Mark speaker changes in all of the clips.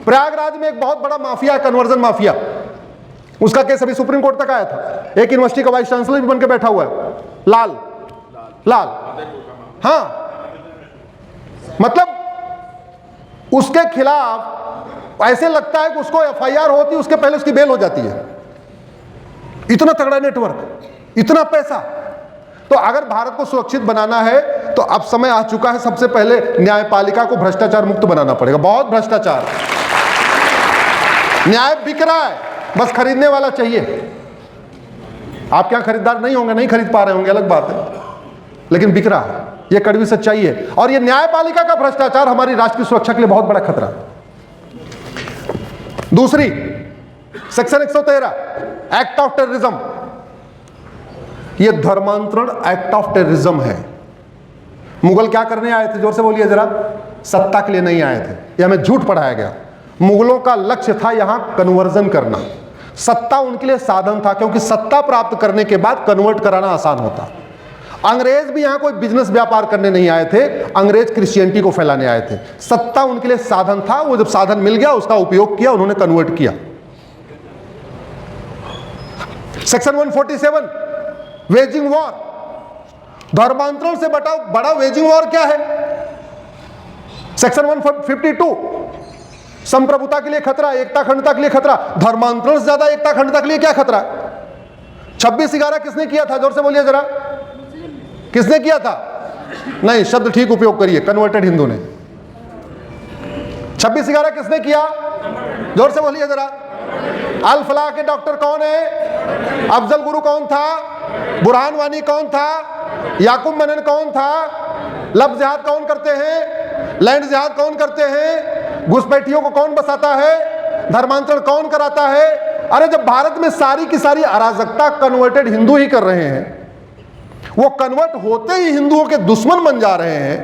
Speaker 1: प्रयागराज में एक बहुत बड़ा माफिया, कन्वर्जन माफिया, उसका केस अभी सुप्रीम कोर्ट तक आया था। एक यूनिवर्सिटी का वाइस चांसलर भी बन के बैठा हुआ है, लाल। हाँ, मतलब उसके खिलाफ ऐसे लगता है कि उसको एफआईआर होती, उसके पहले उसकी बेल हो जाती है। इतना तगड़ा नेटवर्क, इतना पैसा। तो अगर भारत को सुरक्षित बनाना है तो अब समय आ चुका है, सबसे पहले न्यायपालिका को भ्रष्टाचार मुक्त बनाना पड़ेगा। बहुत भ्रष्टाचार, न्याय बिक रहा है, बस खरीदने वाला चाहिए। आप क्या खरीदार नहीं होंगे, नहीं खरीद पा रहे होंगे, अलग बात है, लेकिन बिक रहा है, यह कड़वी सच्चाई है। और यह न्यायपालिका का भ्रष्टाचार हमारी राष्ट्र की सुरक्षा के लिए बहुत बड़ा खतरा। दूसरी, सेक्शन 113 एक्ट ऑफ टेररिज्म, यह धर्मांतरण एक्ट ऑफ टेररिज्म है। मुगल क्या करने आए थे, जोर से बोलिए जरा। सत्ता के लिए नहीं आए थे, यह हमें झूठ पढ़ाया गया। मुगलों का लक्ष्य था यहां कन्वर्जन करना। सत्ता उनके लिए साधन था, क्योंकि सत्ता प्राप्त करने के बाद कन्वर्ट कराना आसान होता। अंग्रेज भी यहां कोई बिजनेस व्यापार करने नहीं आए थे, अंग्रेज क्रिश्चियनिटी को फैलाने आए थे। सत्ता उनके लिए साधन था, वो जब साधन मिल गया उसका उपयोग किया, उन्होंने कन्वर्ट किया। सेक्शन 147 वेजिंग वॉर, धर्मांतरण से बड़ा वेजिंग वॉर क्या है। सेक्शन 152 संप्रभुता के लिए खतरा, एकता अखंडता के लिए खतरा। धर्मांतरण से ज्यादा एकता अखंडता के लिए क्या खतरा है। 26/11 किसने किया था, जोर से बोलिए जरा। किसने किया था? नहीं, शब्द ठीक उपयोग करिए, कन्वर्टेड हिंदू ने। 26/11 किसने किया, जोर से बोलिए जरा। अल फलाह के डॉक्टर कौन है? अफजल गुरु कौन था? बुरहान वानी कौन था? याकूब मनन कौन था? लफ्ज़ जिहाद कौन करते हैं? लैंड जिहाद कौन करते हैं? घुसपैठियों को कौन बसाता है? धर्मांतरण कौन कराता है? अरे जब भारत में सारी की सारी अराजकता कन्वर्टेड हिंदू ही कर रहे हैं, वो कन्वर्ट होते ही हिंदुओं के दुश्मन बन जा रहे हैं,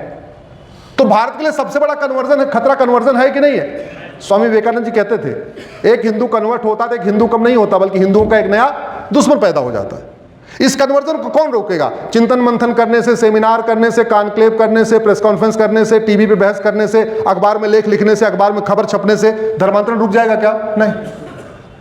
Speaker 1: तो भारत के लिए सबसे बड़ा कन्वर्जन है, खतरा कन्वर्जन है कि नहीं है। स्वामी विवेकानंद जी कहते थे, एक हिंदू कन्वर्ट होता तो एक हिंदू कम नहीं होता, बल्कि हिंदुओं का एक नया दुश्मन पैदा हो जाता है। इस कन्वर्जन को कौन रोकेगा? चिंतन मंथन करने से, सेमिनार करने से, कॉन्क्लेव करने से, प्रेस कॉन्फ्रेंस करने से, टीवी पे बहस करने से, अखबार में लेख लिखने से, अखबार में खबर छपने से धर्मांतरण रुक जाएगा क्या? नहीं,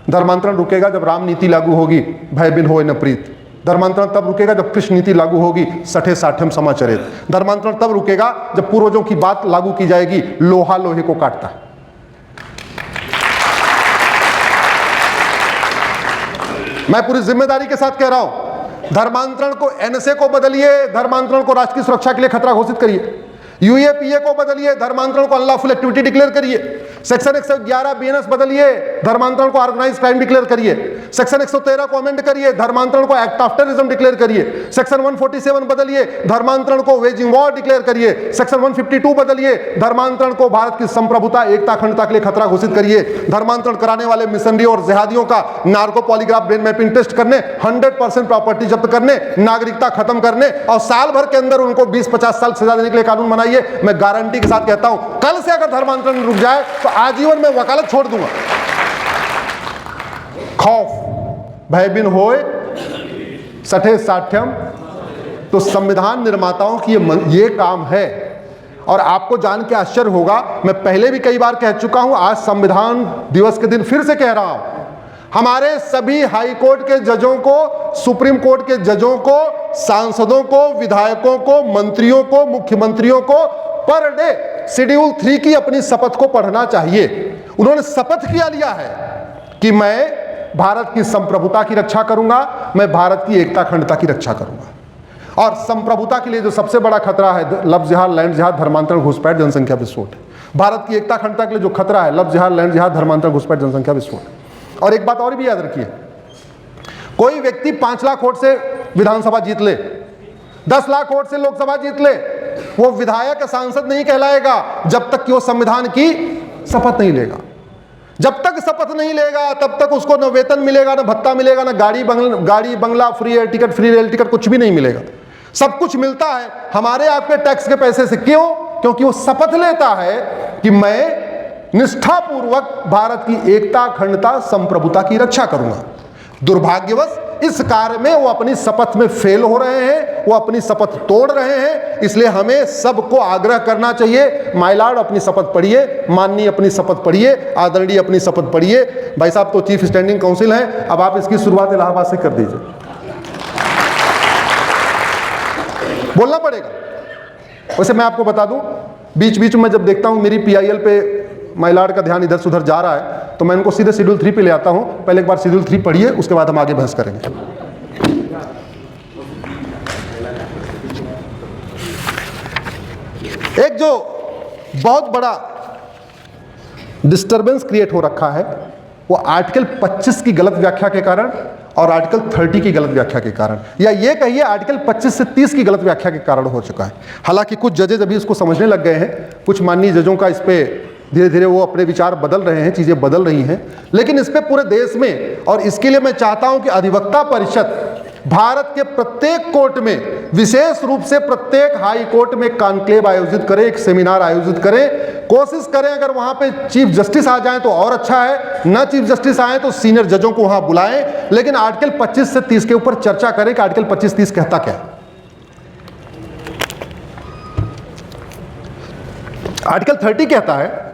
Speaker 1: धर्मांतरण रुकेगा जब राम नीति लागू होगी, भय बिन होए न प्रीत। धर्मांतरण तब रुकेगा जब कृष्ण नीति लागू होगी, सठे साठम समाचरित। धर्मांतरण तब रुकेगा जब पूर्वजों की बात लागू की जाएगी, लोहा लोहे को काटता है। मैं पूरी जिम्मेदारी के साथ कह रहा हूं, धर्मांतरण को एनएसए को बदलिए, धर्मांतरण को राष्ट्र की सुरक्षा के लिए खतरा घोषित करिए। यूएपीए को बदलिए, धर्मांतरण को अनलॉफुल एक्टिविटी डिक्लेयर करिए। सेक्शन 111 बीएनएस बदलिए, धर्मांतरण को ऑर्गेनाइज्ड क्राइम डिक्लेयर करिए। सेक्शन 113 को अमेंड करिए, धर्मांतरण को एक्ट ऑफ टेररिज्म डिक्लेयर करिए। सेक्शन 147 बदलिए, धर्मांतरण को वेजिंग वॉर डिक्लेयर करिए। सेक्शन 152 बदलिए, धर्मांतरण को भारत की संप्रभुता, एकता, अखंडता के लिए खतरा घोषित करिए। धर्मांतरण कराने वाले मिशनरी और जिहादियों का narco polygraph brain mapping test करने, 100% प्रॉपर्टी जब्त करने, नागरिकता खत्म करने और साल भर के अंदर उनको 20-50 साल सजा देने के लिए कानून बनाइए। मैं गारंटी के साथ कहता हूं, कल से अगर धर्मांतरण रुक जाए तो आजीवन में वकालत छोड़ दूंगा। खौफ भय बिन होए सठे साठ्यम, तो संविधान निर्माताओं की ये काम है। और आपको जान के आश्चर्य होगा, मैं पहले भी कई बार कह चुका हूं, आज संविधान दिवस के दिन फिर से कह रहा हूं, हमारे सभी हाई कोर्ट के जजों को, सुप्रीम कोर्ट के जजों को, सांसदों को, विधायकों को, मंत्रियों को, मुख्यमंत्रियों को पर डे शेड्यूल 3 की अपनी शपथ को पढ़ना चाहिए। उन्होंने शपथ किया लिया है कि मैं भारत की संप्रभुता की रक्षा करूंगा, मैं भारत की एकता अखंडता की रक्षा करूंगा। और संप्रभुता के लिए जो सबसे बड़ा खतरा है, लफ्ज़ जिहाद, लैंड जिहाद, धर्मांतरण, घुसपैठ, जनसंख्या विस्फोट है। भारत की एकता अखंडता के लिए जो खतरा है, लफ्ज़ जिहाद, लैंड जिहाद, धर्मांतरण, घुसपैठ, जनसंख्या विस्फोट। और एक बात और भी याद रखिए, कोई व्यक्ति 5 लाख वोट से विधानसभा जीत ले, 10 लाख वोट से लोकसभा जीत ले, वो विधायक, सांसद नहीं कहलाएगा जब तक कि वो संविधान की शपथ नहीं लेगा। जब तक शपथ नहीं लेगा तब तक उसको न वेतन मिलेगा, न भत्ता मिलेगा, न गाड़ी बंगला, free air ticket, free rail ticket, कुछ भी नहीं मिलेगा। सब कुछ मिलता है हमारे आपके टैक्स के पैसे से। क्यों? क्योंकि वो शपथ लेता है कि मैं निष्ठापूर्वक भारत की एकता, अखंडता, संप्रभुता की रक्षा करूंगा। दुर्भाग्यवश इस कार्य में वो अपनी शपथ में फेल हो रहे हैं, वो अपनी शपथ तोड़ रहे हैं। इसलिए हमें सबको आग्रह करना चाहिए, माय लॉर्ड अपनी शपथ पढ़िए, माननीय अपनी शपथ पढ़िए, आदरणीय अपनी शपथ पढ़िए। भाई साहब तो चीफ स्टैंडिंग काउंसिल हैं, अब आप इसकी शुरुआत इलाहाबाद से कर दीजिए। बोलना पड़ेगा। वैसे मैं आपको बता दूं, बीच बीच में जब देखता हूं मेरी PIL पे माय लॉर्ड का ध्यान इधर से उधर जा रहा है, तो मैं इनको सीधे शेड्यूल 3 पे ले आता हूं। पहले एक बार शेड्यूल 3 पढ़िए, उसके बाद हम आगे बहस करेंगे। एक जो बहुत बड़ा डिस्टरबेंस क्रिएट हो रखा है वो आर्टिकल 25 की गलत व्याख्या के कारण और आर्टिकल 30 की गलत व्याख्या के कारण, या ये कहिए आर्टिकल 25 से 30 की गलत व्याख्या के कारण हो चुका है। हालांकि कुछ जजेज अभी इसको समझने लग गए हैं, कुछ माननीय जजों का इस पे धीरे धीरे वो अपने विचार बदल रहे हैं, चीज़ें बदल रही हैं, लेकिन इस पे पूरे देश में, और इसके लिए मैं चाहता हूं कि अधिवक्ता परिषद भारत के प्रत्येक कोर्ट में, विशेष रूप से प्रत्येक हाई कोर्ट में कॉन्क्लेव आयोजित करें, एक सेमिनार आयोजित करें। कोशिश करें अगर वहां पे चीफ जस्टिस आ जाएं तो और अच्छा है, ना चीफ जस्टिस आए तो सीनियर जजों को वहां बुलाएं, लेकिन आर्टिकल 25 से 30 के ऊपर चर्चा करें कि आर्टिकल 25-30 कहता क्या है। आर्टिकल 30 कहता है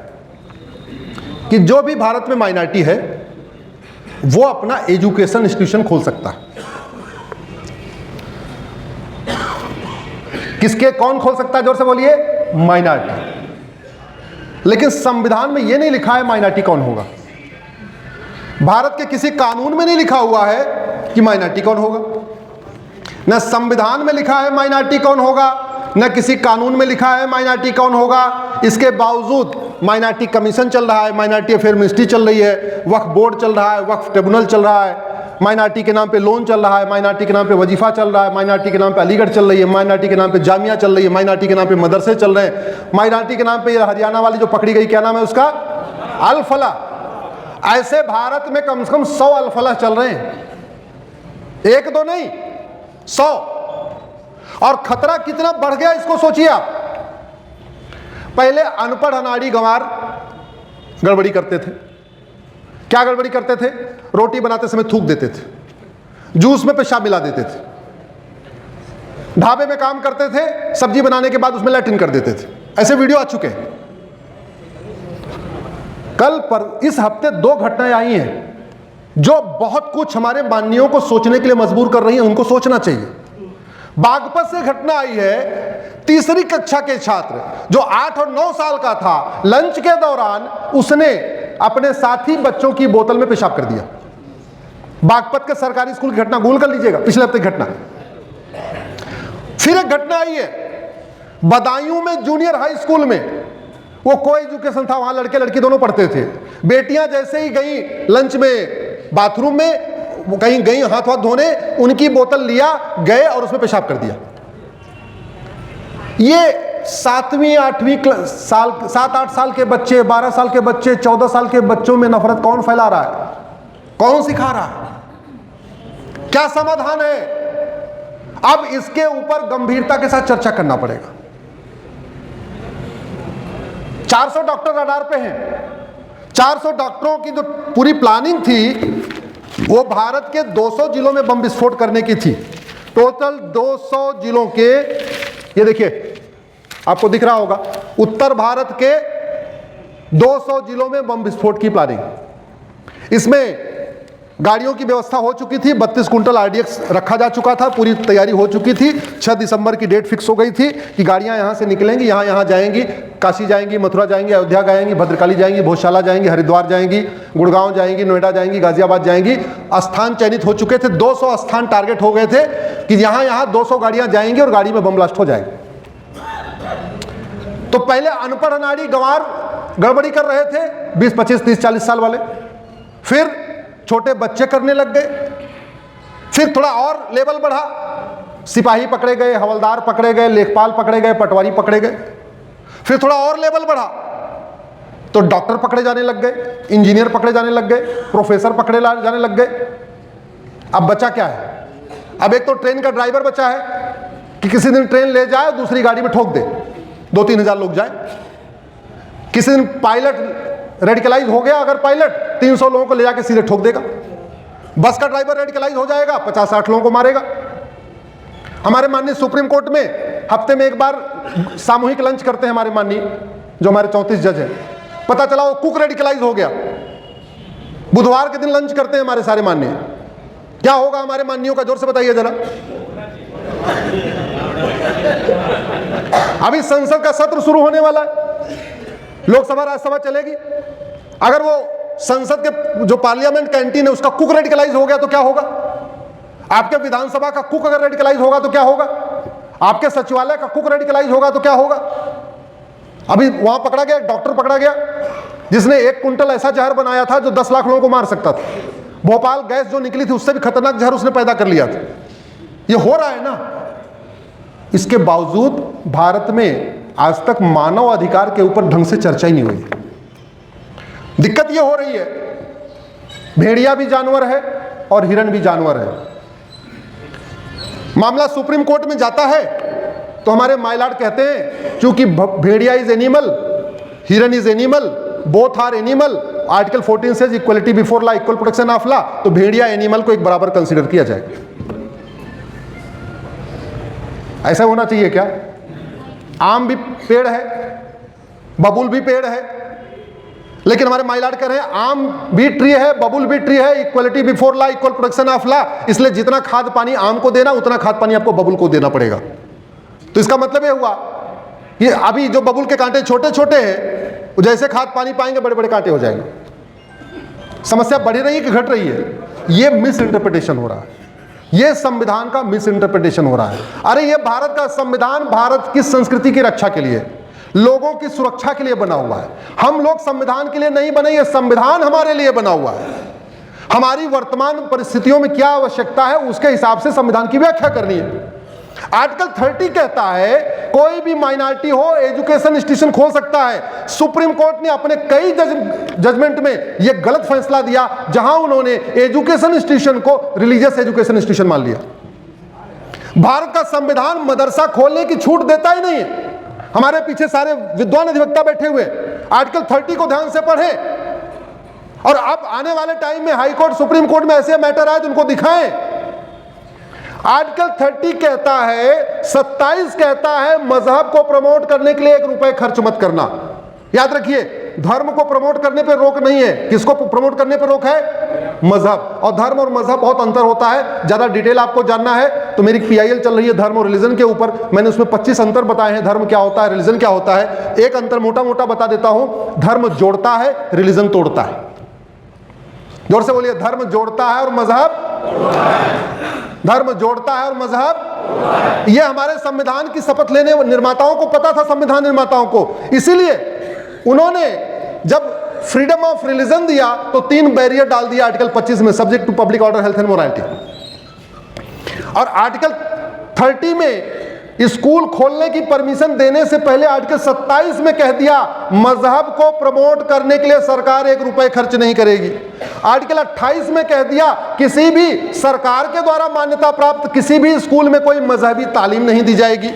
Speaker 1: कि जो भी भारत में माइनॉरिटी है वो अपना एजुकेशन इंस्टीट्यूशन खोल सकता है। किसके, कौन खोल सकता है, जोर से बोलिए, माइनॉरिटी। लेकिन संविधान में यह नहीं लिखा है माइनॉरिटी कौन होगा। भारत के किसी कानून में नहीं लिखा हुआ है कि माइनॉरिटी कौन होगा, न संविधान में लिखा है माइनॉरिटी कौन होगा, न किसी कानून में लिखा है माइनॉरिटी कौन होगा। इसके बावजूद माइनॉरिटी कमीशन चल रहा है, माइनॉरिटी अफेयर मिनिस्ट्री चल रही है, वक्फ बोर्ड चल रहा है, वक्फ ट्रिब्यूनल चल रहा है, माइनॉरिटी के नाम पे लोन चल रहा है, माइनॉरिटी के नाम पे वजीफा चल रहा है, माइनॉरिटी के नाम पे अलीगढ़ चल रही है, माइनॉरिटी के नाम पे जामिया चल रही है, माइनॉरिटी के नाम पे मदरसे चल रहे हैं, माइनॉरिटी के नाम पे हरियाणा वाली जो पकड़ी गई, क्या नाम है उसका, अल फलाह। ऐसे भारत में कम से कम 100 अल फलाह चल रहे हैं, एक दो नहीं, 100। और खतरा कितना बढ़ गया इसको सोचिए आप। पहले अनपढ़ अनाड़ी गंवार गड़बड़ी करते थे। क्या गड़बड़ी करते थे? रोटी बनाते समय थूक देते थे, जूस में पेशाब मिला देते थे, ढाबे में काम करते थे, सब्जी बनाने के बाद उसमें लैट्रिन कर देते थे। ऐसे वीडियो आ चुके हैं। कल पर इस हफ्ते 2 घटनाएं आई हैं जो बहुत कुछ हमारे माननीयों को सोचने के लिए मजबूर कर रही हैं, उनको सोचना चाहिए। बागपत से घटना आई है, तीसरी कक्षा के छात्र जो 8 और 9 साल का था, लंच के दौरान उसने अपने साथी बच्चों की बोतल में पेशाब कर दिया। बागपत के सरकारी स्कूल की घटना, गूगल कर लीजिएगा, पिछले हफ्ते की घटना। फिर एक घटना आई है बदायूं में, जूनियर हाई स्कूल में, वो को एजुकेशन था, वहां लड़के लड़की दोनों पढ़ते थे। बेटियां जैसे ही गई लंच में, बाथरूम में कहीं गई हाथ वाथ धोने, उनकी बोतल लिया, गए और उसमें पेशाब कर दिया। ये 7वीं 8वीं साल, 7-8 साल के बच्चे, 12 साल के बच्चे, 14 साल के बच्चों में नफरत कौन फैला रहा है? कौन सिखा रहा है? क्या समाधान है? अब इसके ऊपर गंभीरता के साथ चर्चा करना पड़ेगा। 400 डॉक्टर रडार पे हैं। 400 डॉक्टरों की जो पूरी प्लानिंग थी वो भारत के 200 जिलों में बम विस्फोट करने की थी। टोटल 200 जिलों के, ये देखिए आपको दिख रहा होगा, उत्तर भारत के 200 जिलों में बम विस्फोट की प्लानिंग। इसमें गाड़ियों की व्यवस्था हो चुकी थी, 32 कुंटल RDX रखा जा चुका था, पूरी तैयारी हो चुकी थी। 6 दिसंबर की डेट फिक्स हो गई थी कि गाड़ियां यहां से निकलेंगी, यहाँ जाएंगी, काशी जाएंगी, मथुरा जाएंगी, अयोध्या जाएंगी, भद्रकाली जाएंगी, भोजशाला जाएंगी, हरिद्वार जाएंगी, गुड़गांव जाएंगी, नोएडा जाएंगी, गाजियाबाद जाएंगी। स्थान चयनित हो चुके थे, 200 स्थान टारगेट हो गए थे कि यहाँ 200 गाड़ियां जाएंगी और गाड़ी में बम ब्लास्ट हो जाएगी। तो पहले अनपढ़ अनाड़ी गंवार गड़बड़ी कर रहे थे, 20, 25, 30, 40 साल वाले, फिर छोटे बच्चे करने लग गए, फिर थोड़ा और लेवल बढ़ा, सिपाही पकड़े गए, हवलदार पकड़े गए, लेखपाल पकड़े गए, पटवारी पकड़े गए, फिर थोड़ा और लेवल बढ़ा तो डॉक्टर पकड़े जाने लग गए, इंजीनियर पकड़े जाने लग गए, प्रोफेसर पकड़े जाने लग गए। अब बचा क्या है? अब एक तो ट्रेन का ड्राइवर बचा है कि किसी दिन ट्रेन ले जाए दूसरी गाड़ी में ठोक दे, 2-3 हजार लोग जाए। किसी दिन पायलट रेडिकलाइज हो गया, अगर पायलट 300 लोगों को ले जाकर सीधे ठोक देगा। बस का ड्राइवर रेडिकलाइज हो जाएगा, 50-60 लोगों को मारेगा। हमारे माननीय सुप्रीम कोर्ट में हफ्ते में एक बार सामूहिक लंच करते हैं हमारे माननीय जो हमारे 34 जज हैं। पता चला वो कुक रेडिकलाइज हो गया। बुधवार के दिन लंच करते हैं हमारे सारे माननीय। क्या होगा हमारे माननीयों का, जोर से बताइए जरा। अभी संसद का सत्र शुरू होने वाला है, लोकसभा राज्यसभा चलेगी। अगर वो संसद के जो पार्लियामेंट कैंटीन है उसका कुक रेडिकलाइज हो गया तो क्या होगा? आपके विधानसभा का कुक अगर रेडिकलाइज होगा तो क्या होगा? आपके सचिवालय का कुक रेडिकलाइज होगा तो क्या होगा? अभी वहां पकड़ा गया, एक डॉक्टर पकड़ा गया जिसने 1 कुंटल ऐसा जहर बनाया था जो 10 लाख लोगों को मार सकता था। भोपाल गैस जो निकली थी उससे भी खतरनाक जहर उसने पैदा कर लिया था। ये हो रहा है ना। इसके बावजूद भारत में आज तक मानव अधिकार के ऊपर ढंग से चर्चा ही नहीं हुई। दिक्कत ये हो रही है, भेड़िया भी जानवर है और हिरण भी जानवर है। मामला सुप्रीम कोर्ट में जाता है तो हमारे माइलॉर्ड कहते हैं क्योंकि भेड़िया इज एनिमल, हिरन is animal, both are animal, article 14 से equality before law, equal protection of law, तो भेड़िया एनिमल को एक बराबर कंसीडर किया जाए। ऐसा होना चाहिए क्या? आम भी पेड़ है, बबूल भी पेड़ है, लेकिन हमारे माइलॉर्ड कह रहे हैं आम भी ट्री है, बबूल भी ट्री है, equality before law, equal protection of law, इसलिए जितना खाद पानी आम को देना उतना खाद पानी आपको बबूल को देना पड़ेगा। तो इसका मतलब ये हुआ कि अभी जो बबूल के कांटे छोटे छोटे हैं, जैसे खाद पानी पाएंगे बड़े बड़े कांटे हो जाएंगे। समस्या बढ़ रही है कि घट रही है? ये मिस इंटरप्रिटेशन हो रहा है, ये संविधान का मिस इंटरप्रिटेशन हो रहा है। अरे ये भारत का संविधान भारत की संस्कृति की रक्षा के लिए, लोगों की सुरक्षा के लिए बना हुआ है। हम लोग संविधान के लिए नहीं बने, ये संविधान हमारे लिए बना हुआ है। हमारी वर्तमान परिस्थितियों में क्या आवश्यकता है उसके हिसाब से संविधान की व्याख्या करनी है। आर्टिकल 30 कहता है कोई भी माइनॉरिटी हो एजुकेशन इंस्टीट्यूशन खोल सकता है। सुप्रीम कोर्ट ने अपने कई जजमेंट में यह गलत फैसला दिया जहां उन्होंने एजुकेशन इंस्टीट्यूशन को रिलीजियस एजुकेशन इंस्टीट्यूशन मान लिया। भारत का संविधान मदरसा खोलने की छूट देता ही नहीं है। हमारे पीछे सारे विद्वान अधिवक्ता बैठे हुए, आर्टिकल 30 को ध्यान से पढ़ें और अब आने वाले टाइम में हाई कोर्ट सुप्रीम कोर्ट में ऐसे मैटर आए तो उनको दिखाएं। आर्टिकल 30 कहता है, 27 कहता है मजहब को प्रमोट करने के लिए 1 रुपए खर्च मत करना। याद रखिए, धर्म को प्रमोट करने पे रोक नहीं है। किसको प्रमोट करने पे रोक है? मजहब। और धर्म और मजहब बहुत अंतर होता है। ज्यादा डिटेल आपको जानना है तो मेरी PIL चल रही है धर्म और रिलीजन के ऊपर, मैंने उसमें 25 अंतर बताए हैं। धर्म क्या होता है, रिलीजन क्या होता है। एक अंतर मोटा मोटा बता देता हूं, धर्म जोड़ता है, रिलीजन तोड़ता है। जोर से बोलिए, धर्म जोड़ता है और मजहब, धर्म जोड़ता है और मजहब। यह हमारे संविधान की शपथ लेने निर्माताओं को पता था, संविधान निर्माताओं को। इसीलिए उन्होंने जब फ्रीडम ऑफ रिलीजन दिया तो 3 बैरियर डाल दिया आर्टिकल 25 में, subject to public order, health and morality. और आर्टिकल 30 में स्कूल खोलने की परमिशन देने से पहले आर्टिकल 27 में कह दिया मजहब को प्रमोट करने के लिए सरकार 1 रुपए खर्च नहीं करेगी। आर्टिकल 28 में कह दिया किसी भी सरकार के द्वारा मान्यता प्राप्त किसी भी स्कूल में कोई मजहबी तालीम नहीं दी जाएगी।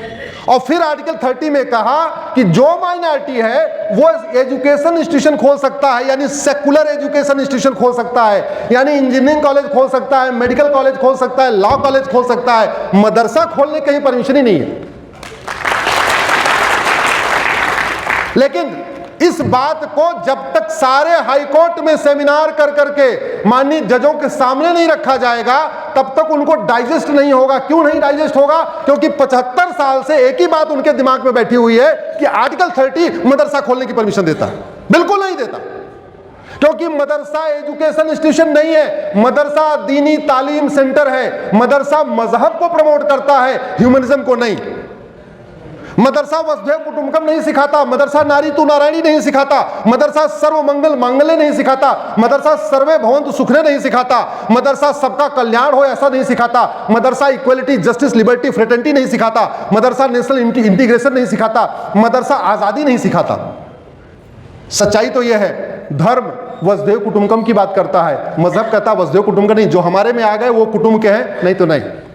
Speaker 1: और फिर आर्टिकल 30 में कहा कि जो माइनॉरिटी है वो एजुकेशन इंस्टीट्यूशन खोल सकता है, यानी सेकुलर एजुकेशन इंस्टीट्यूशन खोल सकता है, यानी इंजीनियरिंग कॉलेज खोल सकता है, मेडिकल कॉलेज खोल सकता है, लॉ कॉलेज खोल सकता है। मदरसा खोलने कहीं परमिशन ही नहीं है। लेकिन इस बात को जब तक सारे हाई कोर्ट में सेमिनार कर करके माननीय जजों के सामने नहीं रखा जाएगा तब तक उनको डाइजेस्ट नहीं होगा। क्यों नहीं डाइजेस्ट होगा? क्योंकि 75 साल से एक ही बात उनके दिमाग में बैठी हुई है कि आर्टिकल 30 मदरसा खोलने की परमिशन देता है। बिल्कुल नहीं देता, क्योंकि मदरसा एजुकेशन इंस्टीट्यूशन नहीं है, मदरसा दीनी तालीम सेंटर है। मदरसा मजहब को प्रमोट करता है, ह्यूमनिज्म को नहीं। मदरसा वसुधैव कुटुंबकम नहीं सिखाता, मदरसा नारी तू नारायणी नहीं सिखाता, मदरसा सर्व मंगल मांगल्य नहीं सिखाता, मदरसा सर्वे भवन्तु सुखिनः नहीं सिखाता, मदरसा सबका कल्याण हो ऐसा नहीं सिखाता, मदरसा इक्वलिटी जस्टिस लिबर्टी फ्रेटर्निटी नहीं सिखाता, मदरसा नेशनल इंटीग्रेशन नहीं सिखाता, मदरसा आजादी नहीं सिखाता। सच्चाई तो यह है, धर्म वसुधैव कुटुंबकम की बात करता है, मजहब कहता वसुधैव कुटुंबकम नहीं। जो हमारे में आ गए वो कुटुंब के हैं, नहीं तो नहीं।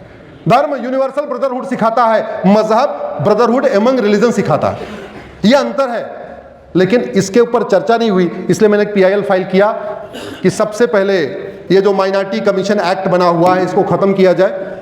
Speaker 1: धर्म यूनिवर्सल ब्रदरहुड सिखाता है, मजहब ब्रदरहुड एमंग रिलीजन सिखाता है। यह अंतर है। लेकिन इसके ऊपर चर्चा नहीं हुई, इसलिए मैंने एक PIL फाइल किया कि सबसे पहले ये जो माइनॉरिटी कमीशन एक्ट बना हुआ है इसको ख़त्म किया जाए।